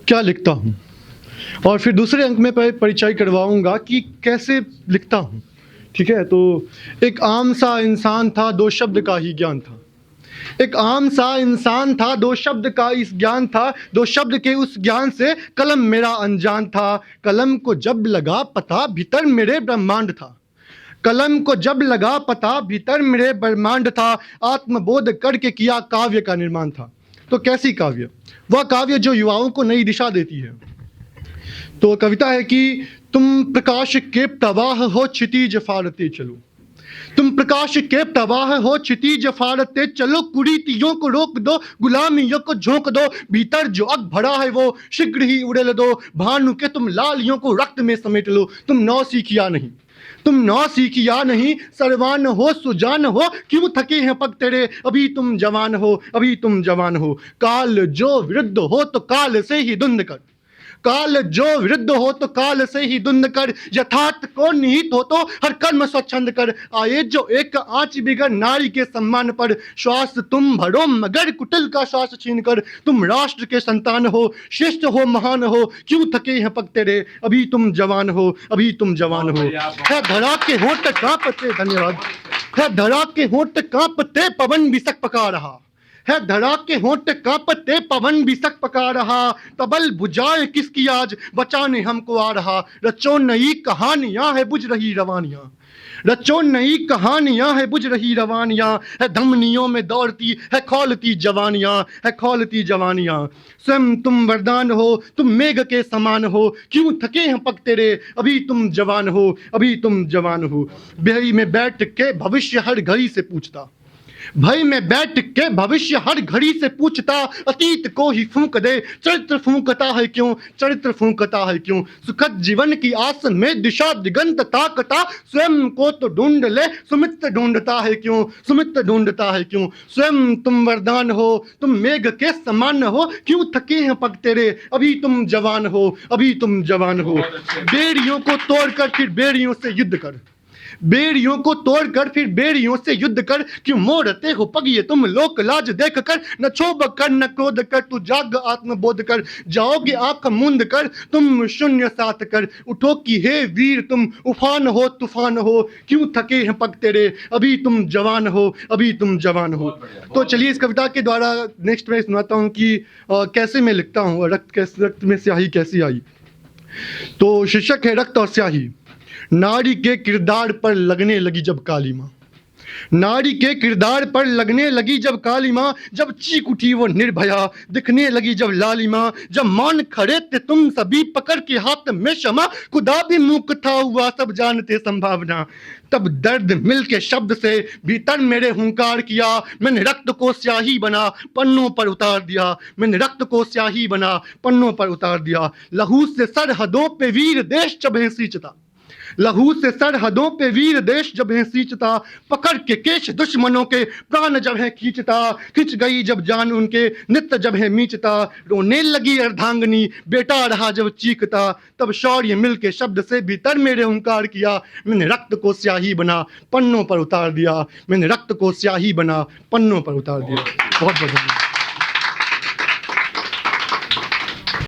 क्या लिखता हूँ, और फिर दूसरे अंक में परिचय करवाऊंगा कि कैसे लिखता हूँ। ठीक है, तो एक आम सा इंसान था, दो शब्द का ही ज्ञान था। एक आम सा इंसान था, दो शब्द का इस ज्ञान था, दो शब्द के उस ज्ञान से कलम मेरा अनजान था। कलम को जब लगा पता, भीतर मेरे ब्रह्मांड था। कलम को जब लगा पता, भीतर मेरे ब्रह्मांड था। आत्मबोध करके किया काव्य का निर्माण था। तो कैसी काव्य? वह काव्य जो युवाओं को नई दिशा देती है। तो कविता है कि तुम प्रकाश के प्रवाह हो, क्षितिज फाड़ते चलो। तुम प्रकाश के प्रवाह हो, क्षितिज फाड़ते चलो। कुरीतियों को रोक दो, गुलामियों को झोंक दो। भीतर जो अग भरा है वो शीघ्र ही उड़ेल दो। भानु के तुम लालियों को रक्त में समेट लो। तुम नौ सीखिया नहीं, तुम नौ सीखिया नहीं, सर्वान हो सुजान हो। क्यों थके हैं पग तेरे, अभी तुम जवान हो, अभी तुम जवान हो। काल जो विरुद्ध हो तो काल से ही धुंध कर। काल जो विरुद्ध हो तो काल से ही धुंध कर। यथार्थ को निहित हो तो हर कर्म स्वच्छंद कर। आए जो एक आंच बिगड़ नारी के सम्मान पर। श्वास तुम भरो मगर कुटिल का श्वास छीन कर। तुम राष्ट्र के संतान हो, श्रेष्ठ हो, महान हो। क्यों थके हैं पग तेरे, अभी तुम जवान हो, अभी तुम जवान हो। है धरा के होंठ कांपते, धन्यवाद। है धरा के होंठ कांपते, पवन बिसक पका रहा। है धड़ा के होंठ कांपते, पवन बिसक पका रहा। तबल बुझाए किसकी आज, बचाने हमको आ रहा। रचो नई कहानियां है बुझ रही रवानियां। रचो नई कहानियां है बुझ रही रवानियां। है धमनियों में दौड़ती है खौलती जवानियां, है खौलती जवानियां। स्वयं तुम वरदान हो, तुम मेघ के समान हो। क्यों थके हैं पग तेरे, अभी तुम जवान हो, अभी तुम जवान हो। बेहरी में बैठ के भविष्य हर घड़ी से पूछता। भय में बैठ के भविष्य हर घड़ी से पूछता। अतीत को ही फूंक दे, चरित्र फूंकता है क्यों, चरित्र फूंकता है क्यों। सुखद जीवन की आस में दिशा दिगंत ताकता। स्वयं को तो ढूंढ ले, सुमित्र ढूंढता है क्यों, सुमित्र ढूंढता है क्यों। स्वयं तुम वरदान हो, तुम मेघ के समान हो। क्यों थके हैं पग तेरे, अभी तुम जवान हो, अभी तुम जवान हो। बेड़ियों को तोड़कर फिर बेड़ियों से युद्ध कर। बेड़ियों को तोड़कर फिर बेड़ियों से युद्ध कर। क्यों मोड़ते हो पग ये तुम लोक लाज देख कर। न क्षोभ कर न क्रोध कर, तू जाग आत्मबोध कर। जाओगे आंख मूंद कर, तुम शून्य साथ कर। उठो कि हे वीर तुम उफान हो, तूफान हो। क्यों थके हैं पग तेरे, अभी तुम जवान हो, अभी तुम जवान हो। तो चलिए इस कविता के द्वारा नेक्स्ट मैं सुनाता हूँ कि कैसे मैं लिखता हूँ, रक्त में स्याही कैसी आई। तो शीर्षक है रक्त और स्याही। नारी के किरदार पर लगने लगी जब काली माँ। नारी के किरदार पर लगने लगी जब काली माँ। जब चीख उठी वो निर्भया, दिखने लगी जब लालिमा। जब मान खड़े थे तुम सभी पकड़ के हाथ में क्षमा। खुदा भी मूक था हुआ सब जानते संभावना। तब दर्द मिल के शब्द से भीतर मेरे हुंकार किया। मैंने रक्त को स्याही बना पन्नों पर उतार दिया। मैंने रक्त को स्याही बना पन्नों पर उतार दिया। लहू से सरहदों पे वीर देश जब है सींचता। लहू से सरहदों पे वीर देश जब है सींचता। पकड़ के केश दुश्मनों के प्राण जब है खींचता। खिंच गई जब जान उनके नित्य जब है मींचता। रोने लगी अर्धांगनी बेटा रहा जब चीखता। तब शौर्य मिल के शब्द से भीतर मेरे हुंकार किया। मैंने रक्त को स्याही बना पन्नों पर उतार दिया। मैंने रक्त को स्याही बना पन्नों पर उतार दिया। बहुत बहुत